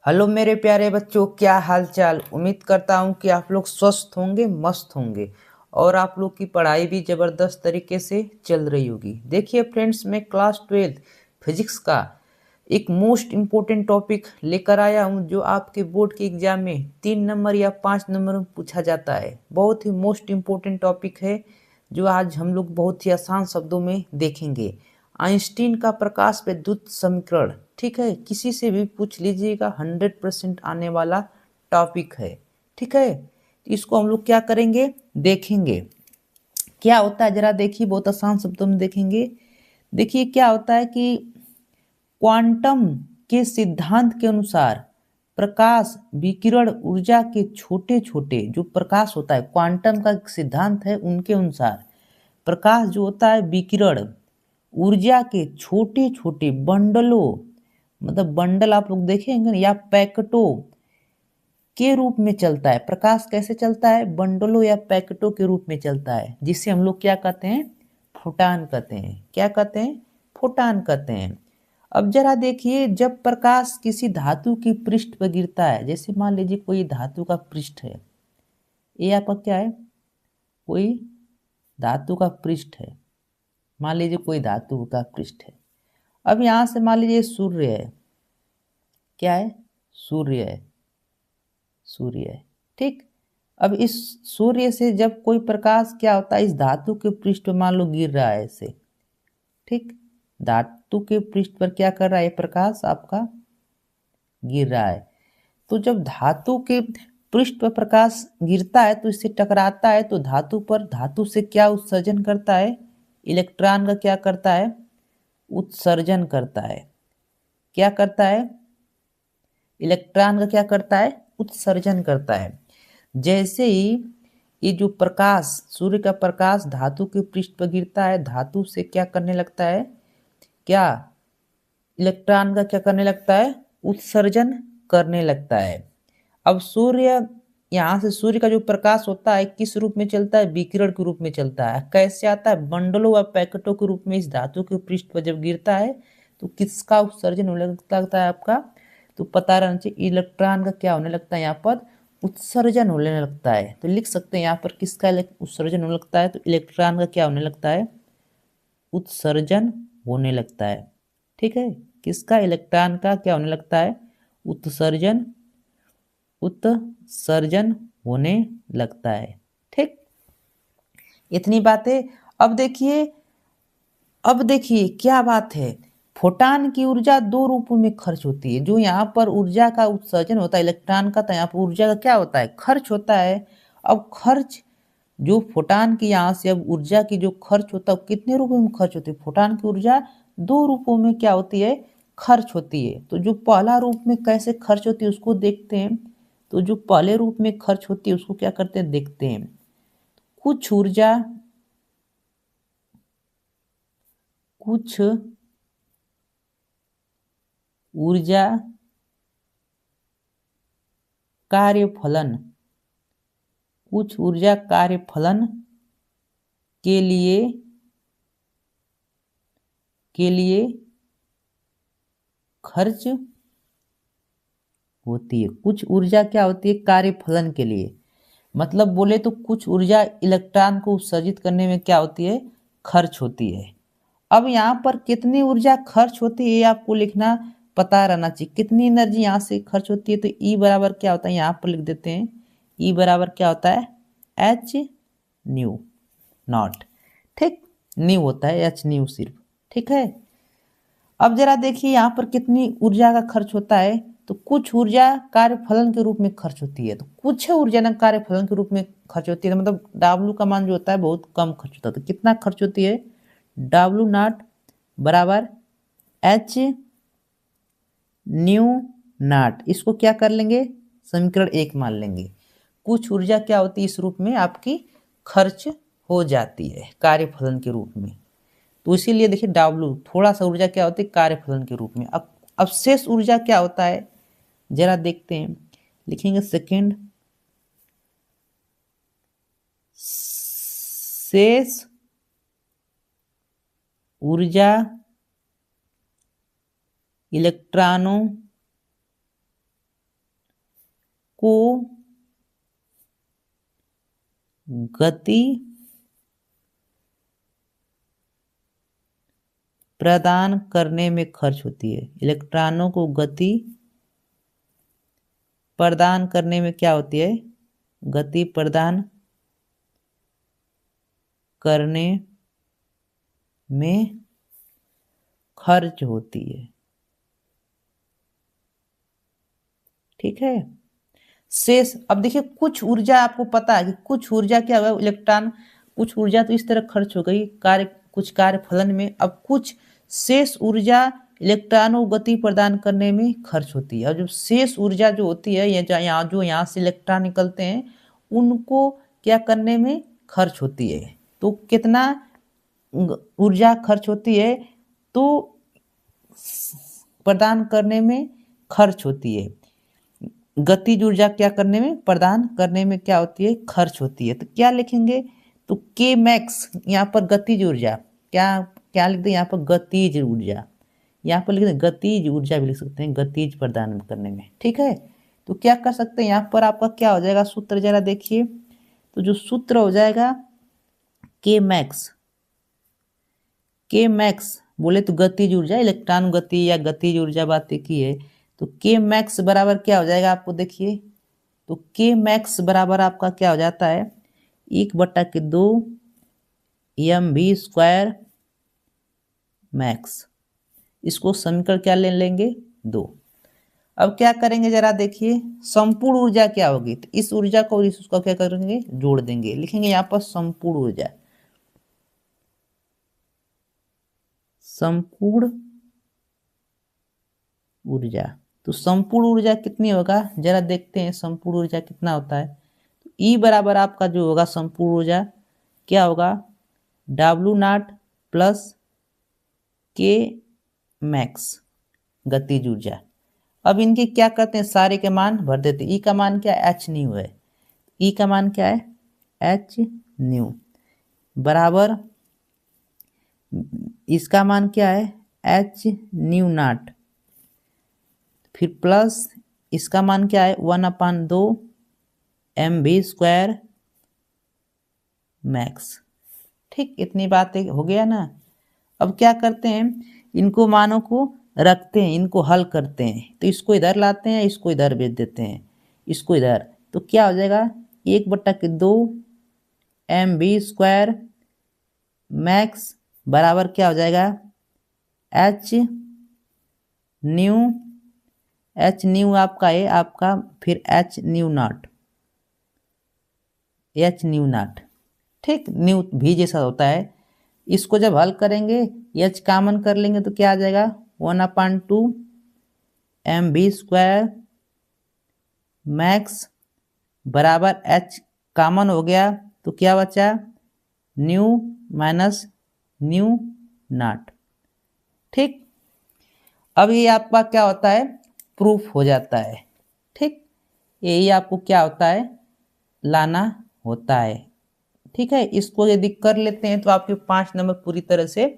Hello मेरे प्यारे बच्चों, क्या हाल चाल। उम्मीद करता हूँ कि आप लोग स्वस्थ होंगे, मस्त होंगे और आप लोग की पढ़ाई भी ज़बरदस्त तरीके से चल रही होगी। देखिए फ्रेंड्स, मैं क्लास 12 फिजिक्स का एक मोस्ट इम्पोर्टेंट टॉपिक लेकर आया हूँ जो आपके बोर्ड के एग्जाम में 3 नंबर या 5 नंबर में पूछा जाता है। बहुत ही मोस्ट इम्पोर्टेंट टॉपिक है जो आज हम लोग बहुत ही आसान शब्दों में देखेंगे। आइंस्टीन का प्रकाश विद्युत समीकरण, ठीक है, किसी से भी पूछ लीजिएगा, 100% आने वाला टॉपिक है। ठीक है, तो इसको हम लोग क्या करेंगे, देखेंगे क्या होता है। जरा देखिए, बहुत आसान शब्दों में देखेंगे। देखिए क्या होता है कि क्वांटम के सिद्धांत के अनुसार प्रकाश विकिरण ऊर्जा के छोटे छोटे जो प्रकाश होता है, क्वांटम का सिद्धांत है उनके अनुसार प्रकाश जो होता है विकिरण ऊर्जा के छोटे छोटे बंडलों, मतलब बंडल आप लोग देखेंगे ना, या पैकेटों के रूप में चलता है। प्रकाश कैसे चलता है, बंडलों या पैकेटों के रूप में चलता है, जिसे हम लोग क्या कहते हैं, फोटान कहते हैं। क्या कहते हैं, फोटान कहते हैं। अब जरा देखिए, जब प्रकाश किसी धातु की पृष्ठ पर गिरता है, जैसे मान लीजिए कोई धातु का पृष्ठ है, ये आपका क्या है, कोई धातु का पृष्ठ है। मान लीजिए कोई धातु का पृष्ठ है। अब यहां से मान लीजिए सूर्य है, क्या है, सूर्य है, सूर्य है, ठीक। अब इस सूर्य से जब कोई प्रकाश क्या होता है, इस धातु के पृष्ठ पर मान लो गिर रहा है ऐसे, ठीक। धातु के पृष्ठ पर क्या कर रहा है, प्रकाश आपका गिर रहा है। तो जब धातु के पृष्ठ पर प्रकाश गिरता है तो इससे टकराता है, तो धातु पर धातु से क्या उत्सर्जन करता है, इलेक्ट्रॉन का क्या करता है, उत्सर्जन करता है। क्या करता है, इलेक्ट्रॉन का क्या करता है, उत्सर्जन करता है। जैसे ही ये जो प्रकाश, सूर्य का प्रकाश धातु के पृष्ठ पर गिरता है, धातु से क्या करने लगता है, क्या, इलेक्ट्रॉन का क्या करने लगता है, उत्सर्जन करने लगता है। अब सूर्य, यहाँ से सूर्य का जो प्रकाश होता है किस रूप में चलता है, विकिरण के रूप में चलता है। कैसे आता है, बंडलों व पैकेटों के रूप में इस धातु के पृष्ठ पर जब गिरता है तो किसका उत्सर्जन होने लगता है आपका, तो पता रहना चाहिए, इलेक्ट्रॉन का क्या होने लगता है, यहाँ पर उत्सर्जन होने लगता है। तो लिख सकते हैं यहाँ पर किसका उत्सर्जन होने लगता है, तो इलेक्ट्रॉन का क्या होने लगता है, उत्सर्जन होने लगता है। ठीक है, किसका, इलेक्ट्रॉन का क्या होने लगता है, उत्सर्जन, उत्सर्जन होने लगता है। ठीक, इतनी बातें। अब देखिए, अब देखिए क्या बात है, फोटान की ऊर्जा दो रूपों में खर्च होती है। जो यहाँ पर ऊर्जा का उत्सर्जन होता है इलेक्ट्रॉन का, तो यहाँ पर ऊर्जा का क्या होता है, खर्च होता है। अब खर्च जो फोटान की यहाँ से अब ऊर्जा की जो खर्च होता है कितने रूपों में खर्च होती है, फोटान की ऊर्जा दो रूपों में क्या होती है, खर्च होती है। तो जो पहला रूप में कैसे खर्च होती है उसको देखते हैं। तो जो पहले रूप में खर्च होती है उसको क्या करते हैं, देखते हैं। कुछ ऊर्जा, कुछ ऊर्जा कार्यफलन, कुछ ऊर्जा कार्यफलन के लिए खर्च होती है। कुछ ऊर्जा क्या होती है, कार्यफलन के लिए, मतलब बोले तो कुछ ऊर्जा इलेक्ट्रॉन को उत्सर्जित करने में क्या होती है, खर्च होती है। अब यहाँ पर कितनी ऊर्जा खर्च होती है ये आपको लिखना पता रहना चाहिए। कितनी एनर्जी यहाँ से खर्च होती है, तो ई बराबर क्या होता है, यहाँ पर लिख देते हैं, ई बराबर क्या होता है, एच न्यू नॉट। ठीक, न्यू होता है, एच न्यू सिर्फ। ठीक है, अब जरा देखिए यहाँ पर कितनी ऊर्जा का खर्च होता है, तो कुछ ऊर्जा कार्यफलन के रूप में खर्च होती है। तो कुछ ऊर्जा ना कार्यफलन के रूप में खर्च होती है, तो मतलब W का मान जो होता है बहुत कम खर्च होता है। तो कितना खर्च होती है, W नॉट बराबर एच न्यू नॉट। इसको क्या कर लेंगे, समीकरण 1 मान लेंगे। कुछ ऊर्जा क्या होती है इस रूप में आपकी खर्च हो जाती है कार्यफलन के रूप में। तो इसीलिए देखिए W थोड़ा सा ऊर्जा क्या होती है, कार्यफलन के रूप में। अब शेष ऊर्जा क्या होता है जरा देखते हैं, लिखेंगे सेकेंड, शेष ऊर्जा इलेक्ट्रॉनों को गति प्रदान करने में खर्च होती है। इलेक्ट्रॉनों को गति प्रदान करने में क्या होती है? गति प्रदान करने में खर्च होती है। ठीक है। शेष, अब देखिए कुछ ऊर्जा आपको पता है कि कुछ ऊर्जा क्या होगा, इलेक्ट्रॉन कुछ ऊर्जा तो इस तरह खर्च हो गई कार्य, कुछ कार्य फलन में। अब कुछ शेष ऊर्जा इलेक्ट्रॉनों को गति प्रदान करने में खर्च होती है। और जो शेष ऊर्जा जो होती है, या जो यहाँ से इलेक्ट्रॉन निकलते हैं उनको क्या करने में खर्च होती है। तो कितना ऊर्जा खर्च होती है? तो प्रदान करने में खर्च होती है। गतिज ऊर्जा क्या करने में, प्रदान करने में क्या होती है? खर्च होती है। तो क्या लिखेंगे? तो के मैक्स, यहाँ पर गतिज ऊर्जा, क्या क्या लिखते हैं यहाँ पर? गतिज ऊर्जा। यहाँ पर लिखते हैं गतिज ऊर्जा भी लिख सकते हैं, गतिज प्रदान करने में। ठीक है। तो क्या कर सकते हैं यहाँ पर? आपका क्या हो जाएगा सूत्र, जरा देखिए। तो जो सूत्र हो जाएगा के मैक्स, के मैक्स बोले तो गतिज ऊर्जा, इलेक्ट्रॉन गति या गतिज ऊर्जा बातें की है। तो के मैक्स बराबर क्या हो जाएगा आपको देखिए। तो के मैक्स बराबर आपका क्या हो जाता है? 1/2 mv² मैक्स। इसको समीकरण क्या ले लेंगे? 2। अब क्या करेंगे जरा देखिए, संपूर्ण ऊर्जा क्या होगी? तो इस ऊर्जा को और इसको क्या करेंगे? जोड़ देंगे। लिखेंगे यहाँ पर संपूर्ण ऊर्जा, संपूर्ण ऊर्जा। तो संपूर्ण ऊर्जा कितनी होगा जरा देखते हैं, संपूर्ण ऊर्जा कितना होता है। तो ई बराबर आपका जो होगा संपूर्ण ऊर्जा क्या होगा? W0 प्लस के मैक्स गतिज ऊर्जा। अब इनके क्या करते हैं? सारे के मान भर देते हैं। ई का मान क्या है? एच न्यू है। ई का मान क्या है? एच न्यू बराबर, इसका मान क्या है? एच न्यू नॉट, फिर प्लस इसका मान क्या है? 1/2 mv² मैक्स। ठीक, इतनी बातें हो गया ना। अब क्या करते हैं? इनको मानों को रखते हैं, इनको हल करते हैं। तो इसको इधर लाते हैं, इसको इधर भेज देते हैं, इसको इधर। तो क्या हो जाएगा? 1/2 mv² मैक्स बराबर क्या हो जाएगा? एच न्यू, एच न्यू आपका है आपका, फिर H new not, H new not. ठीक, न्यू भी जैसा होता है। इसको जब हल करेंगे, एच कॉमन कर लेंगे तो क्या आ जाएगा? 1/2 mv² मैक्स बराबर एच कॉमन हो गया तो क्या बचा? New minus new not. ठीक, अब ये आपका क्या होता है? प्रूफ हो जाता है। ठीक, यही आपको क्या होता है? लाना होता है। ठीक है, इसको यदि कर लेते हैं तो आपके 5 नंबर पूरी तरह से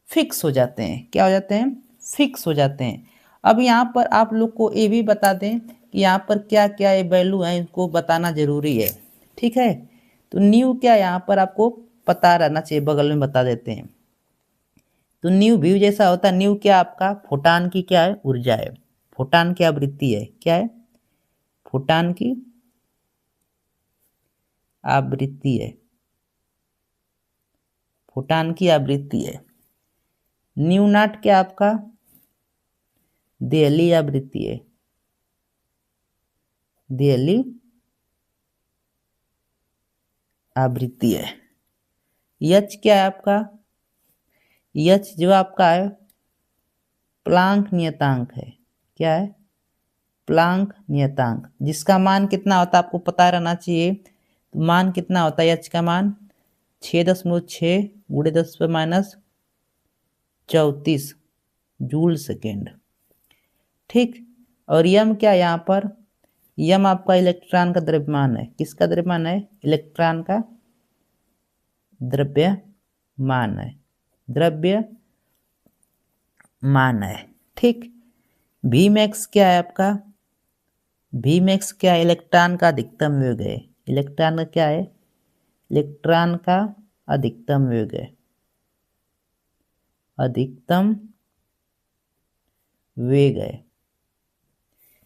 फिक्स हो जाते हैं। क्या हो जाते हैं? फिक्स हो जाते हैं। अब यहाँ पर आप लोग को ये भी बता दें कि यहाँ पर क्या क्या ये वैल्यू है, इनको बताना जरूरी है। ठीक है, तो न्यू क्या यहाँ पर आपको पता रहना चाहिए, बगल में बता देते हैं। तो न्यू भी जैसा होता है, न्यू क्या आपका फोटान की क्या है? ऊर्जा है। फोटान की आवृत्ति है। क्या है? फोटान की आवृत्ति है, फोटान की आवृत्ति है। न्यू नॉट क्या आपका? देहली आवृत्ति है, देहली आवृत्ति है। एच क्या है आपका? एच जो आपका है प्लांक नियतांक है। क्या है? प्लांक नियतांक, जिसका मान कितना होता है आपको पता रहना चाहिए। तो मान कितना होता है एच का मान? 6.6 × 10⁻34 जूल सेकेंड। ठीक, और यम क्या यहाँ पर? यम आपका इलेक्ट्रॉन का द्रव्यमान है। किसका द्रव्यमान है? इलेक्ट्रॉन का द्रव्यमान है, द्रव्यमान है। ठीक, वी मैक्स क्या है आपका? वी मैक्स क्या है? इलेक्ट्रॉन का अधिकतम वेग है। इलेक्ट्रॉन का क्या है? इलेक्ट्रॉन का अधिकतम वेग है। अधिकतम वेग है।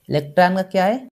इलेक्ट्रॉन का क्या है?